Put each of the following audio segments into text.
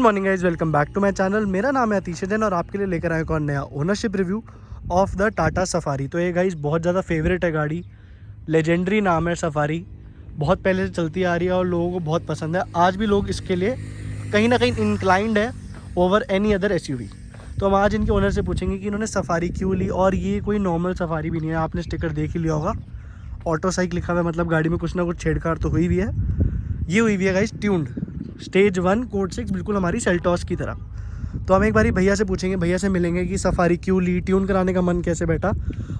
Morning guys, welcome back to my channel. मेरा नाम है अतीश जैन और आपके लिए लेकर आया एक और नया ownership review of the Tata safari. तो ये गाइस बहुत ज़्यादा फेवरेट है गाड़ी, लेजेंडरी नाम है सफारी, बहुत पहले से चलती आ रही है और लोगों को बहुत पसंद है। आज भी लोग इसके लिए कहीं ना कहीं इंक्लाइंड है ओवर एनी अदर एसयूवी। तो हम आज इनके ओनर से पूछेंगे कि इन्होंने सफारी क्यों ली, और ये कोई नॉर्मल सफारी भी नहीं है। आपने स्टिकर देख ही लिया होगा, ऑटो साइक लिखा हुआ है, मतलब गाड़ी में कुछ ना कुछ छेड़छाड़ तो हुई भी है। ये हुई भी है गाइस ट्यून्ड स्टेज 1 कोड 6, बिल्कुल हमारी सेल्टॉस की तरह। तो हम एक बारी भैया से पूछेंगे, भैया से मिलेंगे कि सफारी क्यों ली, ट्यून कराने का मन कैसे बैठा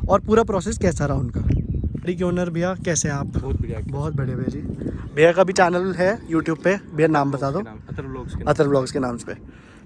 और पूरा प्रोसेस कैसा रहा उनका। गाड़ी के ओनर भैया कैसे हैं आप? बहुत बढ़िया, बहुत बढ़िया भैया जी। भैया का भी चैनल है यूट्यूब पे, भैया नाम बता दो। अतर व्लॉग्स के नाम पे।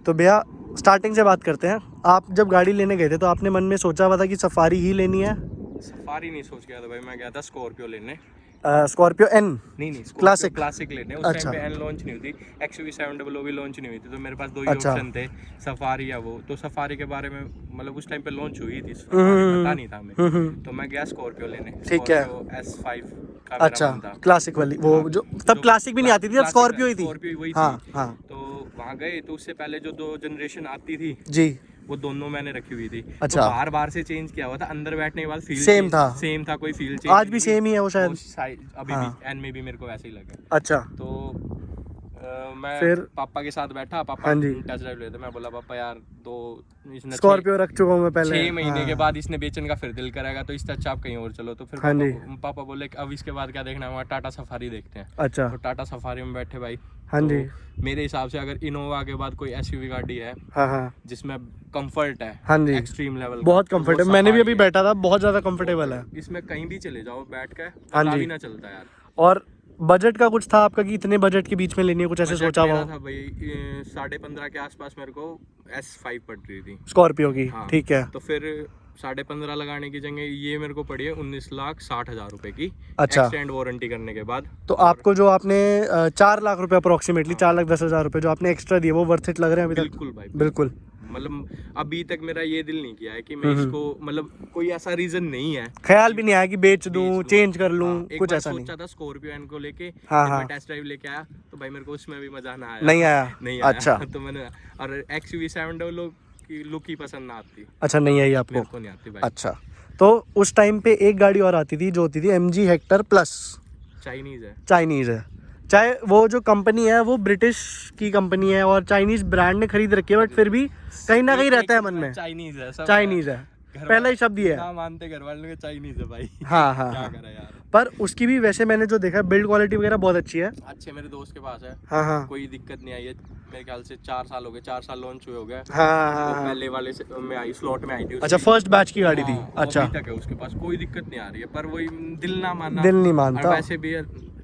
तो भैया स्टार्टिंग से बात करते हैं। आप जब गाड़ी लेने गए थे तो आपने मन में सोचा हुआ था कि सफारी ही लेनी है? सफारी नहीं सोच गया था भाई, मैं गया था स्कॉर्पियो लेने। Scorpio N? नहीं, क्लासिक लेने। उस टाइम पे एन लॉन्च नहीं हुई थी, XUV 700 भी लॉन्च नहीं हुई थी, तो मेरे पास दो ही ऑप्शन थे, सफारी या वो। तो सफारी के बारे में मतलब उस टाइम पे लॉन्च हुई थी, पता नहीं था हमें, तो मैं गया स्कॉर्पियो लेने। ठीक है, S5 का अच्छा, मेरा मन था। क्लासिक वाली, वो जो तब क्लासिक भी नहीं आती थी, तब स्कॉर्पियो ही थी। वही हाँ थी। हाँ। तो वहाँ गए तो उससे पहले जो 2 जनरेशन आती थी जी, वो दोनों मैंने रखी हुई थी। अच्छा। तो बार से चेंज किया हुआ था, अंदर बैठने के बाद फील सेम था, कोई फील चेंज आज भी सेम ही है वो शायद। अभी हाँ। भी एन में भी मेरे को वैसे ही लगे। अच्छा, तो मैं फिर पापा के साथ बैठा, पापा हाँ जी, टेस्ट ड्राइव लेते, मैं बोला पापा यार इसने स्कॉर्पियो रख चुका हूँ मैं पहले। 6 महीने हाँ। के बाद इसने बेचने का फिर दिल करेगा, तो इससे अच्छा आप कहीं और चलो। तो फिर हाँ जी। पापा बोले कि अब इसके बाद क्या देखना है, वहाँ टाटा सफारी देखते हैं। अच्छा, तो टाटा सफारी में बैठे भाई। हाँ तो जी, मेरे हिसाब से अगर इनोवा के बाद कोई SUV गाड़ी है हाँ हाँ जिसमें कंफर्ट है, हाँ जी, एक्सट्रीम लेवल का, बहुत तो कंफर्ट वो है। मैंने भी सफारी अभी बैठा था, बहुत ज़्यादा कंफर्टेबल है। इसमें कहीं भी चले जाओ बैठ के, हाँ पता जी। भी ना चलता यार। और बजट का कुछ था आपका कि इतने बजट के बीच में लेनी है, कुछ ऐसे बजट सोचा हुआ? मेरा था भाई 15.5 के आसपास मेरे को S5 पड़ रही थी, स्कॉर्पियो की? हाँ। ठीक है। तो फिर 15.5 लगाने की जगह ये मेरे को पड़ी है 19,60,000 रुपए की, अच्छा, एक्सटेंड वारंटी करने के बाद। तो आपको जो आपने 4 लाख रुपए अप्रोक्सीमेटली, 4,10,000 रुपए जो आपने एक्स्ट्रा दिए, वो वर्थ इट लग रहे हैं अभी तक? बिल्कुल भाई, बिल्कुल। मतलब अभी तक मेरा ये दिल नहीं किया है कि मैं इसको, मतलब कोई ऐसा रीजन नहीं है, ख्याल भी नहीं आया कि बेच दूं, चेंज कर लूं, हाँ, कुछ ऐसा नहीं। सोचा था स्कॉर्पियो एन को लेके, हाँ जब हाँ, मैं टेस्ट ड्राइव लेके आया तो भाई मेरे को उसमें भी मजा ना आया, नहीं आया? नहीं आया। अच्छा तो मैंने, और XUV 700 की लुक ही पसंद ना आती, अच्छा, नहीं आई आपको? मेरे को नहीं आती भाई। अच्छा, तो उस टाइम पे एक गाड़ी और आती थी जो होती थी MG हेक्टर प्लस, चाइनीज़ है। चाहे वो जो कंपनी है वो ब्रिटिश की कंपनी है और चाइनीज़ ब्रांड ने खरीद रखी है, बट फिर भी कहीं ना कहीं रहता है मन में चाइनीज है, सब चाइनीज़ है, पहला ही शब्द ये है। ना मानते घर वालों के, चाइनीज है भाई। हाँ हाँ क्या हाँ, करें यार। पर उसकी भी वैसे मैंने जो देखा, बिल्ड क्वालिटी वगैरह बहुत अच्छी है। अच्छे मेरे दोस्त के पास है, हाँ हाँ कोई दिक्कत नहीं आई है। मेरे ख्याल से 4 साल हो गए, 4 साल लॉन्च हुए हो गए। हाँ हाँ वो हाँ। पहले वाले से में आई, स्लॉट में आई थी अच्छा, उसकी। फर्स्ट बैच की गाड़ी थी? हाँ, वो अच्छा, अभी तक है उसके पास, कोई दिक्कत नहीं आ रही है, पर वही दिल ना माना। दिल नहीं और मानता। वैसे भी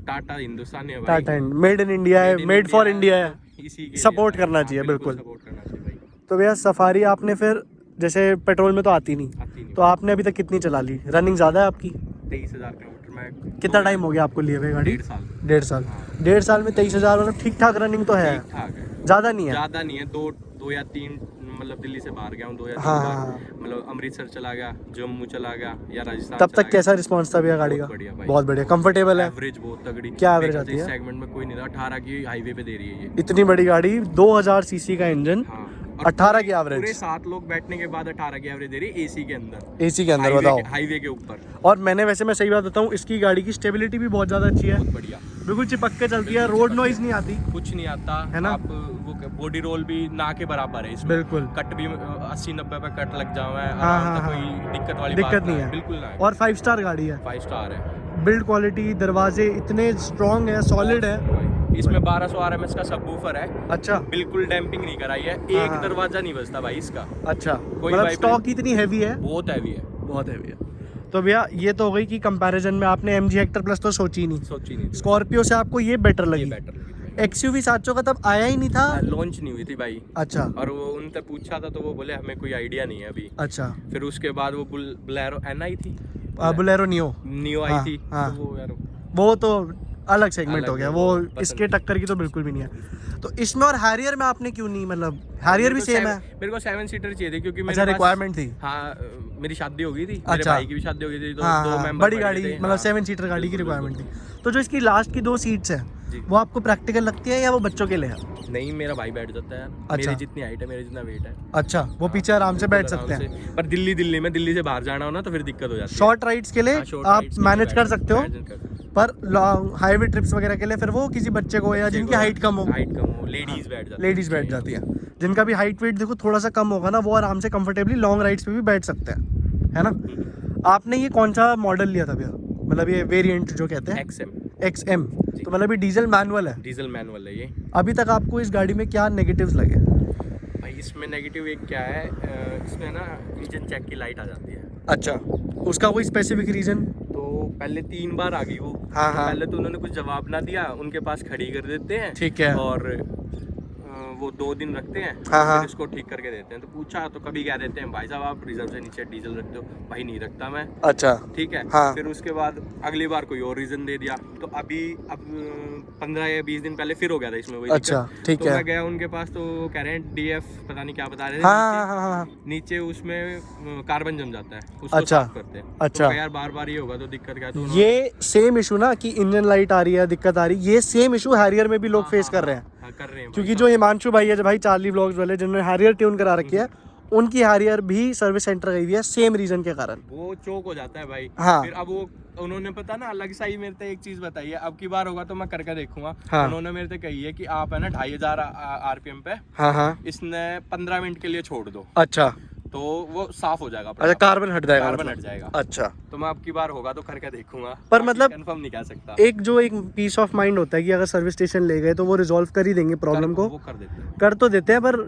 टाटा हिंदुस्तानी है भाई, टाटा मेड इन इंडिया है, मेड फॉर इंडिया है, इसी के सपोर्ट लिए करना चाहिए, बिल्कुल। सपोर्ट करना चाहिए भाई। तो भैया सफारी आपने फिर, जैसे पेट्रोल में तो आती नहीं, आती नहीं तो आपने अभी तक कितनी चला ली? रनिंग ज़्यादा है आपकी? 23,000 किलोमीटर में। कितना टाइम हो गया आपको लिए हुए गाड़ी? 1.5 साल। 1.5 साल। हाँ। 1.5 साल में 23,000, मतलब ठीक ठाक रनिंग तो है, ठीक ठाक है, ज़्यादा नहीं है? ज्यादा नहीं है। दो या तीन, मतलब दिल्ली से बाहर गया हूँ 2 या 3 हाँ बार, हाँ। मतलब अमृतसर चला गया, जम्मू चला गया या राजस्थान तब चला तक कैसा रिस्पॉन्स था भैया गाड़ी का? बहुत बढ़िया भाई, बहुत बढ़िया, कंफर्टेबल है? एवरेज बहुत तगड़ी। क्या एवरेज आती इस है? सेगमेंट में कोई नहीं था, 18 की हाईवे पे दे रही है ये। इतनी बड़ी गाड़ी, 2000 सीसी का इंजन, हाँ, 18 की पूरे एवरेज? 7 लोग बैठने के बाद 18 की एवरेज दे रही है, AC के अंदर। AC के अंदर, बताओ। हाईवे के ऊपर। और मैं सही बात बताऊँ, इसकी गाड़ी की स्टेबिलिटी भी बहुत ज़्यादा अच्छी है, बहुत बढ़िया, बिल्कुल चिपक के चलती है, रोड नॉइज नहीं आती, कुछ नहीं आता है ना? आप वो बॉडी रोल भी ना के बराबर है इसमें, बिल्कुल। कट भी 80-90 पे कट लग जावे, हाँ आराम से, हाँ, कोई दिक्कत वाली दिक्कत बात नहीं है, बिल्कुल ना। और 5 स्टार गाड़ी है, 5 स्टार है। बिल्ड क्वालिटी, दरवाजे इतने स्ट्रॉन्ग है, सॉलिड है। इसमें 1200 RMS का सबवूफर है, अच्छा, बिल्कुल डैम्पिंग नहीं कराई है, हाँ, एक हाँ। दरवाजा नहीं बजता भाई इसका। अच्छा, कोई मतलब vibrate- स्टॉक इतनी हैवी है? बहुत हैवी है, बहुत हैवी है। तो भैया ये तो हो गई कि कंपैरिजन में आपने MG हेक्टर प्लस तो सोची नहीं, सोची नहीं थी। स्कॉर्पियो से आपको ये बेटर ये लगी? बेटर लगी थी। XUV 700 का तब आया ही नहीं था? लॉन्च नहीं हुई थी भाई। अच्छा और वो उनसे पूछा था तो वो बोले हमें कोई आइडिया नहीं है अभी। अच्छा, फिर उसके बाद वो बोलेरो एन आई थी, बोलेरो नियो आई हाँ, थी, हाँ। तो वो यार वो तो अलग सेगमेंट अलग हो गया, है, वो वो पसंद इसके टक्कर की तो बिल्कुल भी नहीं है। तो इसमें और हैरियर में आपने क्यों नहीं, मतलब हैरियर भी सेम है? मेरे को 7 सीटर चाहिए थे क्योंकि अच्छा, रिक्वायरमेंट थी? हाँ, मेरी शादी हो गई थी, मेरे अच्छा। भाई की भी शादी हो गई थी, तो हाँ, 2 हाँ, मेंबर बड़ी गाड़ी, मतलब 7 सीटर गाड़ी की रिक्वायरमेंट थी। तो जो इसकी लास्ट की 2 सीट्स हैं जी। वो आपको प्रैक्टिकल लगती है या वो बच्चों के लिए है? नहीं, मेरा भाई बैठ जाता है यार। अच्छा। मेरी जितनी हाइट है, मेरे जितना वेट है। अच्छा, वो पीछे आराम से बैठ सकते हैं। पर दिल्ली से बाहर जाना हो ना तो फिर दिक्कत हो जाती है। शॉर्ट राइड्स के लिए हाँ, short आप rides के लिए मैनेज कर बैठ सकते हो, manage कर सकते हो। पर लॉन्ग हाईवे ट्रिप्स वगैरह के लिए फिर वो किसी बच्चे को या जिनकी हाइट कम हो, लेडीज बैठ जाती है। लेडीज बैठ जाती है। जिनका भी हाइट वेट देखो थोड़ा सा कम होगा ना, वो आराम से कंफर्टेबली लॉन्ग राइड्स पे भी बैठ सकते हैं, है ना। आपने ये कौन सा मॉडल लिया था भैया, मतलब ये वेरिएंट जो कहते हैं? XM। तो मतलब ये डीजल मैनुअल है? डीजल मैनुअल है ये। अभी तक आपको इस गाड़ी में क्या नेगेटिव्स लगे? भाई इसमें नेगेटिव एक क्या है, इसमें ना इंजन चेक की लाइट आ जाती है। अच्छा, उसका कोई स्पेसिफिक रीजन? तो पहले 3 बार आ गई वो। हाँ हाँ। पहले तो उन्होंने कुछ जवाब ना दिया, उनके पास खड़ी कर देते हैं। ठीक है। और वो 2 दिन रखते हैं, हाँ हाँ। फिर इसको ठीक करके देते हैं। तो पूछा तो कभी कह देते हैं भाई साहब आप रिजर्व से नीचे डीजल रखते हो। भाई नहीं रखता मैं। अच्छा। ठीक है। हाँ। फिर उसके बाद अगली बार कोई और रीजन दे दिया। तो अब 15 या 20 दिन पहले फिर हो गया था इसमें वही अच्छा, दिक्कत। ठीक तो है। मैं गया उनके पास तो कह रहे हैं DF पता नहीं क्या बता रहे थे। हाँ हाँ हाँ। नीचे उसमें कार्बन जम जाता है, उसको अच्छा। साफ करते हैं। अच्छा। तो यार बार बार ये होगा तो दिक्कत क्या है? तो ये सेम इशू ना कि इंजन लाइट आ रही है, दिक्कत आ रही है, ये सेम इशू हैरियर में भी लोग फेस कर रहे हैं। हाँ, कर रहे हैं क्योंकि जो हिमांशु भाई है, जो भाई चार्ली व्लॉग्स वाले जिन्होंने हैरियर ट्यून करा रखी है, उनकी हैरियर भी सर्विस सेंटर गई हुई है सेम रीजन के कारण। वो चौक हो जाता है भाई। हाँ। फिर अब वो उन्होंने पता ना अलग सा ही मेरे से एक चीज बताई है, अब की बार होगा तो मैं करके देखूंगा। हाँ। उन्होंने मेरे से कही है कि आप है ना 2500 RPM पे हाँ हाँ। इसने 15 मिनट के लिए छोड़ दो, अच्छा। तो वो साफ हो जाएगा। अच्छा, कार्बन हट जाएगा? कार्बन मतलब? हट जाएगा। अच्छा। तो मैं अब की बार होगा तो करके देखूंगा, पर मतलब कंफर्म नहीं कह सकता। एक जो एक पीस ऑफ माइंड होता है कि अगर सर्विस स्टेशन ले गए तो वो रिजॉल्व कर ही देंगे प्रॉब्लम को। वो कर देते हैं। कर तो देते हैं, पर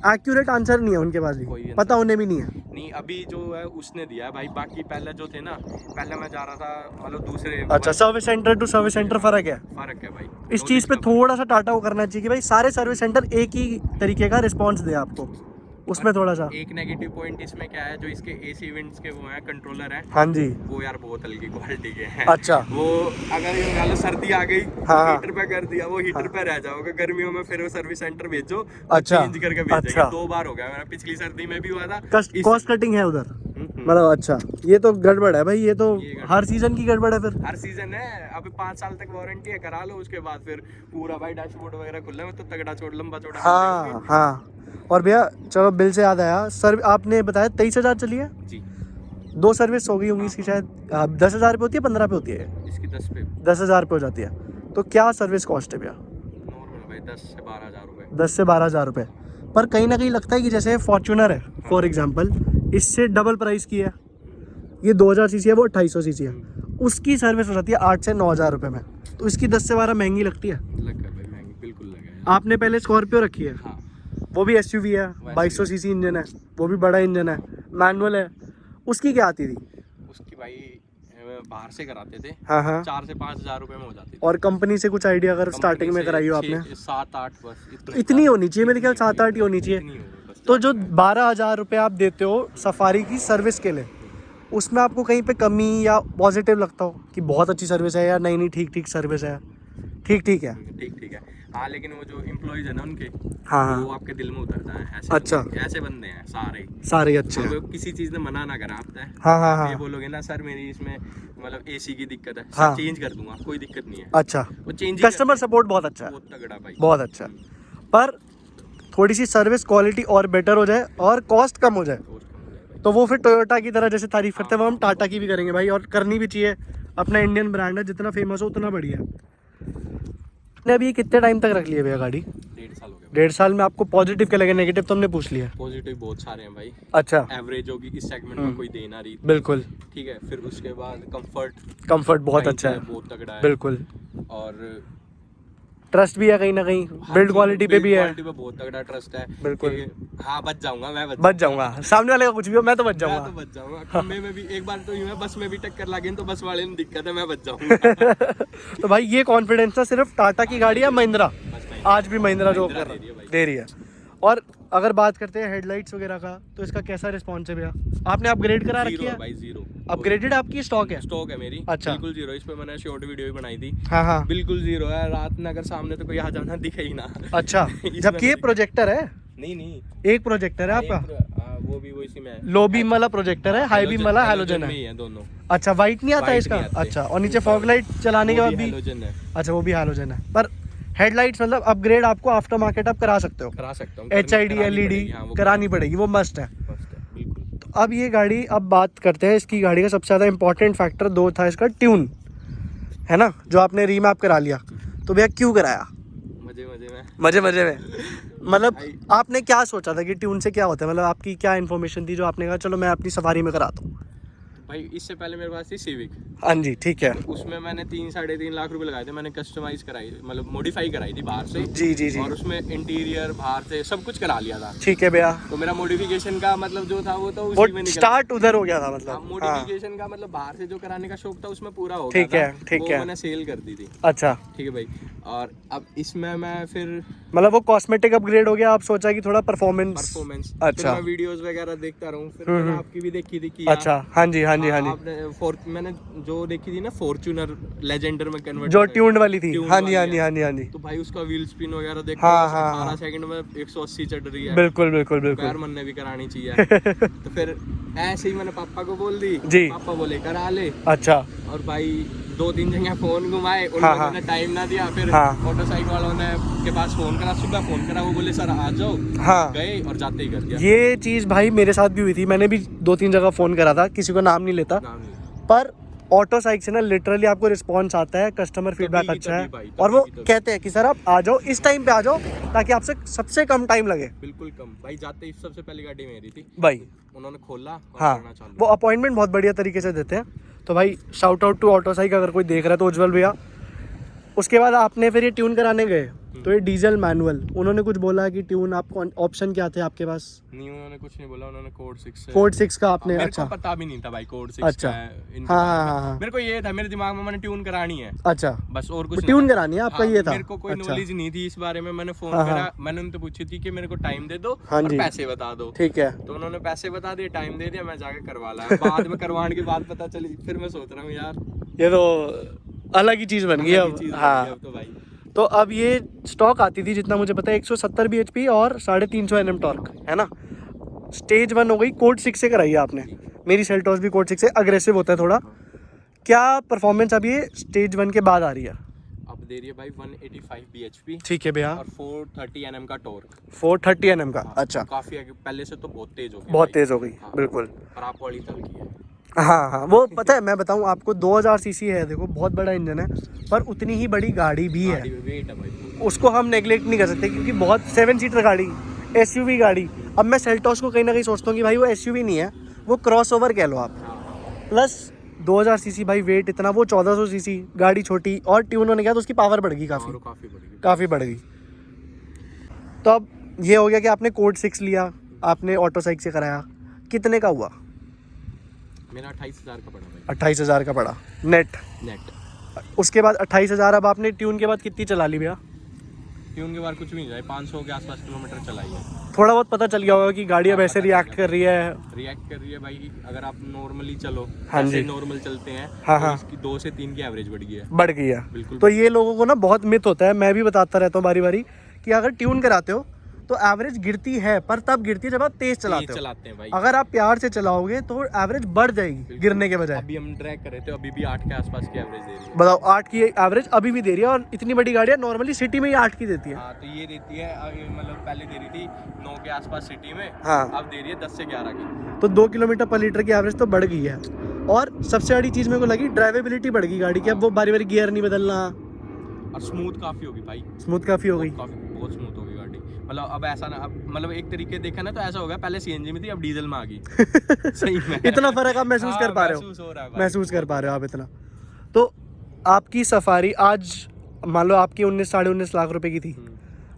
एक्यूरेट आंसर नहीं है उनके पास कोई भी, आंसर पता उन्हें भी नहीं है। नहीं, अभी जो है उसने दिया है भाई। बाकी पहले जो थे ना, पहले मैं जा रहा था मतलब दूसरे। अच्छा, service centre to service centre फर्क है? फर्क है भाई। इस चीज़ पे थोड़ा सा टाटा को करना चाहिए कि भाई सारे सर्विस सेंटर एक ही तरीके का रिस्पांस दे आपको, उसमें थोड़ा सा। एक नेगेटिव पॉइंट इसमें क्या है, जो इसके AC विंड्स के वो हैं कंट्रोलर हैं। हाँ जी। वो यार बहुत हल्की क्वालिटी के हैं। अच्छा। वो अगर ये मान लो सर्दी आ गई, हाँ। हीटर पे कर दिया, वो हीटर पे रह जाओगे। गर्मियों में फिर वो सर्विस सेंटर भेजो, अच्छा। चेंज करके भेजेंगे। अच्छा। 2 बार हो गया मेरा, पिछली सर्दी में भी हुआ था। कॉस्ट कटिंग है उधर मतलब? अच्छा, ये तो गड़बड़ है भाई, ये तो हर सीजन की गड़बड़ है फिर। हर सीजन है। अभी 5 साल तक वारंटी है, करा लो। उसके बाद फिर पूरा भाई डैशबोर्ड वगैरह खुला है, तो तगड़ा चौड़ा लंबा चौड़ा। हाँ हाँ। और भैया चलो बिल से याद आया, सर आपने बताया 23,000 चली है जी। 2 सर्विस हो गई होंगी इसकी शायद। 10,000 पे होती है, 15 पे होती है? इसकी 10 पे 10,000 पे हो जाती है। तो क्या सर्विस कॉस्ट है भैया? नॉर्मल भाई 10 से 12,000 रुपए। 10 से 12,000 रुपये। पर कहीं ना कहीं लगता है कि जैसे फॉर्च्यूनर है फॉर एग्जांपल, इससे डबल प्राइस की है, ये 2000 सीसी है, वो 2800 सीसी है, उसकी सर्विस हो जाती है 8 से 9,000 रुपये में। तो इसकी 10 से 12 महंगी लगती है। लग गया भाई, महंगी बिल्कुल लगा है। आपने पहले स्कॉर्पियो रखी है? हाँ। वो भी SUV है, 2200 सीसी इंजन है, वो भी बड़ा इंजन है, मैनुअल है। उसकी क्या आती थी? उसकी भाई बाहर से कराते थे। हाँ हाँ। 4 से 5,000 रुपए में हो जाती थी। और कंपनी से कुछ आइडिया अगर स्टार्टिंग में कराई हो आपने? 7-8 बस। इतनी होनी चाहिए मेरे ख्याल, 7-8 ही होनी चाहिए। इतनी हो बस। तो जो 12,000 रुपये आप देते हो सफारी की सर्विस के लिए, उसमें आपको कहीं पे कमी या पॉजिटिव लगता हो कि बहुत अच्छी सर्विस है या नहीं ठीक ठीक सर्विस है? ठीक ठीक है। ठीक है। हाँ, लेकिन वो जो एम्प्लॉइज है ना उनके, हाँ हाँ। वो आपके दिल में उतरता है। ऐसे अच्छा। ऐसे बंदे हैं सारे सारे अच्छे हैं। वो किसी चीज ने मना ना करा आपने। हाँ हाँ आप ये हाँ। बोलोगे ना सर मेरी इसमें मतलब AC की दिक्कत है, हाँ। चेंज कर दूंगा, कोई दिक्कत नहीं है। अच्छा, वो चेंज कस्टमर सपोर्ट बहुत अच्छा है, बहुत तगड़ा भाई, बहुत अच्छा है। पर थोड़ी सी सर्विस क्वालिटी और बेटर हो जाए और कॉस्ट कम हो जाए तो वो फिर टोयोटा की तरह जैसे तारीफ करते हैं वो हम टाटा की भी करेंगे भाई, और करनी भी चाहिए। अपना इंडियन ब्रांड है, जितना फेमस हो उतना बढ़िया। आपने अभी कितने टाइम तक रख लिया भैया गाड़ी? 1.5 साल हो गया। 1.5 साल में आपको पॉजिटिव क्या लगे? नेगेटिव तो हमने पूछ लिया। पॉजिटिव बहुत सारे हैं भाई। अच्छा। एवरेज होगी इस सेगमेंट में कोई दे ना रही। बिल्कुल। ठीक है। फिर उसके बाद कंफर्ट बहुत अच्छा है, बहुत तगड़ा है। बिल्कुल। और ट्रस्ट भी है कहीं ना कहीं, बिल्ड क्वालिटी पे भी है, क्वालिटी पे बहुत तगड़ा ट्रस्ट है। बिल्कुल। हाँ, बच जाऊंगा मैं, बच जाऊंगा, सामने वाले का कुछ भी हो मैं तो बच मैं जाऊंगा। तो बच जाऊंगा। खंबे में भी एक बार तो यूं है, बस में भी टक्कर लगे तो बस वाले ने दिक्कत है, मैं बच जाऊंगा। तो भाई ये कॉन्फिडेंस है सिर्फ टाटा की गाड़ी या महिंद्रा? बस भाई, आज भी महिंद्रा जो महिंद्रा कर दे रही है भाई। दे रही है। और अगर बात करते हैं हेडलाइट्स वगैरह का, तो इसका कैसा रिस्पॉन्स है भैया? आपने अपग्रेड करा रखी जीरो है? भाई, जीरो अपग्रेडेड आपकी स्टॉक है? स्टॉक है मेरी। अच्छा। बिल्कुल जीरो। इस पे मैंने शॉर्ट वीडियो भी बनाई थी। हाँ हाँ। बिल्कुल जीरो है। रात में अगर सामने तो कोई आ जाना दिखे ही ना। अच्छा, जबकि ये प्रोजेक्टर है? नहीं, एक प्रोजेक्टर है आपका? वो भी इसी में है। लो बीम वाला प्रोजेक्टर है, हाई बीम वाला हैलोजन में ही है। है दोनों। अच्छा, वाइट नहीं आता है White इसका? नहीं आते। अच्छा, और नीचे फॉग लाइट चलाने के बाद भी? हैलोजन है। अच्छा, वो भी हैलोजन है। पर हेडलाइट्स मतलब अपग्रेड आपको आफ्टर मार्केट आप करा सकते हो? करा सकता हूँ। HID LED करानी पड़ेगी, वो मस्ट है। बिल्कुल। तो अब ये गाड़ी, अब बात करते हैं इसकी गाड़ी का सबसे ज़्यादा इंपॉर्टेंट फैक्टर 2 था इसका, ट्यून, है ना, जो आपने रीमैप करा लिया। तो भैया क्यों कराया? मजे में मतलब आपने क्या सोचा था कि ट्यून से क्या होता है? मतलब आपकी क्या इन्फॉर्मेशन थी जो आपने कहा चलो मैं अपनी सफारी में कराता हूँ? भाई इससे पहले मेरे पास थी सिविक। हाँ जी, ठीक है। तो उसमें मैंने 3-3.5 लाख रुपए लगाए थे। मैंने कस्टमाइज कराई, मतलब मॉडिफाई कराई थी बाहर से। जी। और उसमें इंटीरियर बाहर से सब कुछ करा लिया था। ठीक है भैया। तो मेरा मॉडिफिकेशन का मतलब जो था वो तो वो उसी में निकल स्टार्ट उधर हो गया था मतलब। मॉडिफिकेशन का मतलब बाहर से जो कराने का शौक था उसमें पूरा हो ठीक गया है, था। ठीक वो है। मैंने सेल कर दी थी। अच्छा, ठीक है भाई। और अब इसमें मैं फिर मतलब वो कॉस्मेटिक अपग्रेड हो गया, आप सोचा कि थोड़ा परफॉर्मेंस। अच्छा, मैं वीडियोस वगैरह देखता रहूं। फिर मैंने आपकी भी देखी थी कि अच्छा, हाँ जी। आपने मैंने जो देखी थी ना फॉर्च्यूनर लेजेंडर में कन्वर्ट, जो ट्यून्ड वाली थी। हाँ जी। तो भाई उसका व्हील स्पिन वगैरह देखो। 18 सेकंड में 180 चढ़ रही है। बिल्कुल। पैर मन ने भी करानी चाहिए। तो फिर ऐसे ही मैंने पापा को बोल दी जी। पापा बोले करा ले। अच्छा। और भाई 2-3 जगह फोन घुमाए, उन लोगों ने टाइम ना दिया। फिर मोटरसाइकिल वालों ने के पास फोन करा, सुबह फोन करा, वो बोले सर आ जाओ। गए और जाते ही कर दिया। ये चीज़ भाई मेरे साथ भी हुई थी। मैंने भी 2-3 जगह फ़ोन करा था, किसी को नाम नहीं लेता, पर ऑटो साइक से ना लिटरली आपको रिस्पॉन्स आता है, कस्टमर फीडबैक अच्छा है। और वो कहते हैं कि सर आप आ जाओ, इस टाइम पे आ जाओ ताकि आपसे सबसे कम टाइम लगे। बिल्कुल कम भाई। जाते ही सबसे पहली गाड़ी मेरी थी भाई, उन्होंने खोला और हाँ, करना चालू। वो अपॉइंटमेंट बहुत बढ़िया तरीके से देते हैं। तो भाई शाउट आउट टू ऑटो साइक, अगर कोई देख रहा है तो उज्जवल भैया। उसके बाद आपने फिर ये ट्यून कराने गए, तो ये डीजल मैनुअल, उन्होंने कुछ बोला कि ट्यून आपको ऑप्शन क्या थे आपके पास? नहीं, उन्होंने कुछ नहीं बोला। उन्होंने कोड 6 का आपने? अच्छा, मेरे को पता भी नहीं था भाई कोड 6 अच्छा। हाँ। मेरे को ये था, मेरे दिमाग में मैंने ट्यून करानी है। अच्छा, बस और कुछ ट्यून करानी है आपका? ये था मेरे को कोई नॉलेज नहीं थी इस बारे में। मैंने फोन करा, मैंने उनसे पूछी थी कि मेरे को टाइम दे दो और पैसे बता दो। ठीक है। तो उन्होंने पैसे बता दिए, टाइम दे दिया, मैं जाके करवा लाया। बाद में करवाने के बाद पता चली, फिर मैं सोच रहा हूँ यार ये तो अलग ही चीज बन गई अब। हाँ, तो भाई तो अब ये स्टॉक आती थी जितना मुझे पता है 170 bhp और 350 Nm टॉर्क, है ना। स्टेज 1 हो गई, कोड 6 से कराई है आपने। मेरी सेल्टॉस भी कोड 6 से, अग्रेसिव होता है थोड़ा। क्या परफॉर्मेंस अब ये स्टेज 1 के बाद आ रही है? अब दे रही है भाई 185 bhp। ठीक है भैया। और 430 Nm का टॉर्क। 430 Nm का। अच्छा, काफी आगे, पहले से तो बहुत तेज हो गई। बहुत तेज हो गई, बिल्कुल। पर आप वाली तल की है। हाँ, वो पता है, मैं बताऊं आपको, 2000 सीसी है, देखो बहुत बड़ा इंजन है, पर उतनी ही बड़ी गाड़ी भी है। वेट है भाई, उसको हम नेगलेक्ट नहीं कर सकते, क्योंकि बहुत 7 सीटर गाड़ी, SUV गाड़ी। अब मैं सेल्टॉस को कहीं ना कहीं सोचता हूँ कि भाई वो SUV नहीं है, वो क्रॉसओवर कह लो आप। प्लस 2000 सीसी भाई, वेट इतना, वो 1400 सीसी गाड़ी छोटी, और ट्यून होने गया तो उसकी पावर बढ़ गई, काफ़ी बढ़ गई। तो अब ये हो गया कि आपने कोड 6 लिया, आपने ऑटो साइक से कराया, कितने का हुआ? मेरा 28,000 का पड़ा भाई। 28,000 का पड़ा नेट। उसके बाद 28,000, अब आपने ट्यून के बाद कितनी चला ली भैया? ट्यून के बाद कुछ भी नहीं जाए, 500 के आसपास किलोमीटर चलाई है। थोड़ा बहुत पता चल गया होगा कि गाड़ी अब ऐसे रिएक्ट कर रही है भाई। अगर आप नॉर्मली चलो, हाँ जी, नॉर्मल चलते हैं, हाँ, तो इसकी 2 से 3 की एवरेज बढ़ गई है। बिल्कुल। तो ये लोगों को ना बहुत मिथ होता है, मैं भी बताता रहता हूँ बारी बारी, कि अगर ट्यून कराते हो तो एवरेज गिरती है, पर तब गिरती है जब आप तेज चलाते हैं भाई। अगर आप प्यार से चलाओगे तो एवरेज बढ़ जाएगी गिरने के बजाय। अभी हम ड्रैग कर रहे थे, अभी भी 8 के आसपास की एवरेज दे रही है। बताओ, 8 की एवरेज अभी भी दे रही है, और इतनी बड़ी गाड़ियाँ नॉर्मली सिटी में ही 8 की देती है। हाँ, तो ये देती है, मतलब पहले दे रही थी 9 के आसपास सिटी में। हाँ, अब दे रही है 10 से 11 की। तो 2 किलोमीटर पर लीटर की एवरेज तो बढ़ गई है। और सबसे बड़ी चीज़ मेरे को लगी, ड्राइवेबिलिटी बढ़ गई गाड़ी की। अब वो बारी बारी गियर नहीं बदलना, और स्मूथ काफ़ी होगी भाई। स्मूथ काफ़ी हो गई, बहुत स्मूथ हो गई गाड़ी। मतलब अब ऐसा ना, अब मतलब एक तरीके देखा ना तो ऐसा हो गया, पहले CNG में थी, अब डीजल में आ गई। सही में इतना फर्क आप महसूस कर पा रहे हो? महसूस कर पा रहे हो आप इतना? तो आपकी सफारी आज मान लो आपकी 19-19.5 लाख रुपए की थी,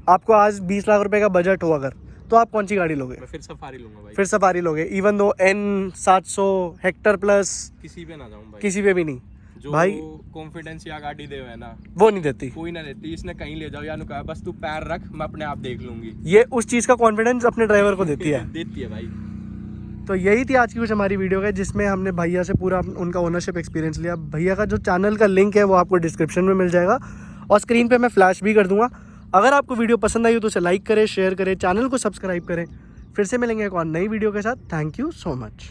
आपको आज 20 लाख रुपए का बजट हो अगर, तो आप कौन सी गाड़ी लोगे? मैं फिर सफारी लूंगा भाई। फिर सफारी लोगे, even though N700 Hector plus किसी पे ना जाऊं भाई, किसी पे भी नहीं जो भाई। कॉन्फिडेंस या गाड़ी दे है ना, वो नहीं देती, कोई ना देती। इसने कहीं ले जाओ या नु कहा बस तू पैर रख, मैं अपने आप देख लूंगी। ये उस चीज का कॉन्फिडेंस अपने ड्राइवर को देती है। देती है भाई। तो यही थी आज की कुछ हमारी वीडियो का, जिसमें हमने भैया से पूरा उनका ओनरशिप एक्सपीरियंस लिया। भैया का जो चैनल का लिंक है वो आपको डिस्क्रिप्शन में मिल जाएगा, और स्क्रीन पे मैं फ्लैश भी कर दूंगा। अगर आपको वीडियो पसंद आई हो तो उसे लाइक करें, शेयर करें, चैनल को सब्सक्राइब करें। फिर से मिलेंगे एक और नई वीडियो के साथ। Thank you so much.